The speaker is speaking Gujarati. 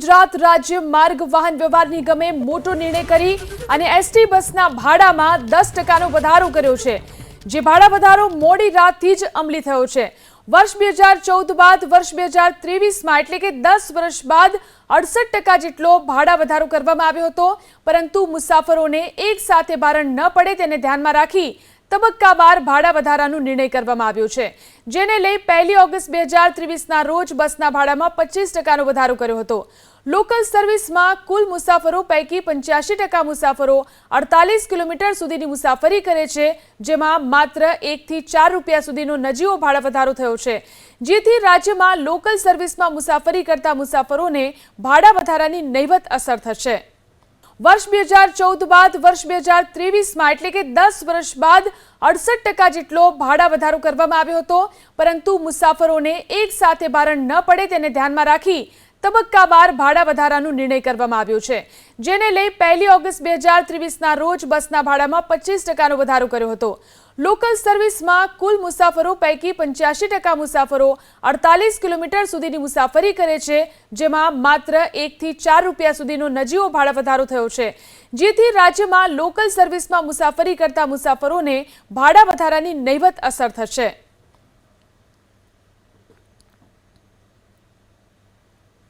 ગુજરાત રાજ્ય માર્ગ વાહન વ્યવહાર નિગમે મોટો નિર્ણય કરી અને એસટી બસના ભાડામાં 10% વધારો કર્યો છે, જે ભાડા વધારો મોડી રાતથી જ અમલી થયો છે। વર્ષ 2014 બાદ વર્ષ 2023માં એટલે કે 10 વર્ષ બાદ 68% જેટલો ભાડા વધારો કરવામાં આવ્યો હતો, પરંતુ મુસાફરોને એક સાથે ભારણ ન પડે તેને ધ્યાનમાં રાખી તબક્કાવાર ભાડા વધારાનો નિર્ણય કરવામાં આવ્યો છે, જેને લઈ 1 ઓગસ્ટ 2023ના રોજ બસના ભાડામાં 25% વધારો કર્યો હતો। લોકલ સર્વિસમાં કુલ મુસાફરો પૈકી 85% મુસાફરો 48 કિલોમીટર સુધીની મુસાફરી કરે છે, જેમાં માત્ર 1 થી 4 રૂપિયા સુધીનો નજીવો ભાડા વધારો થયો છે, જેથી રાજ્યમાં લોકલ સર્વિસમાં મુસાફરી કરતા મુસાફરોને ભાડા વધારાની નહિવત અસર થશે। વર્ષ 2014 બાદ વર્ષ 2023માં એટલે કે 10 વર્ષ બાદ 68% જેટલો ભાડા વધારો કરવામાં આવ્યો હતો, પરંતુ મુસાફરોને એક સાથે ભારણ ન પડે તેને ધ્યાનમાં રાખી તબક્કાવાર ભાડા વધારાનો નિર્ણય કરવામાં આવ્યો છે, જેને લઈ 1 ઓગસ્ટ 2023ના રોજ બસના ભાડામાં 25% વધારો કર્યો હતો। લોકલ સર્વિસમાં કુલ મુસાફરો પૈકી 85% મુસાફરો 48 કિલોમીટર સુધીની મુસાફરી કરે છે, જેમાં માત્ર 1 થી 4 રૂપિયા સુધીનો નજીવો ભાડા વધારો થયો છે, જેથી રાજ્યમાં લોકલ સર્વિસમાં મુસાફરી કરતા મુસાફરોને ભાડા વધારાની નહિવત અસર થશે।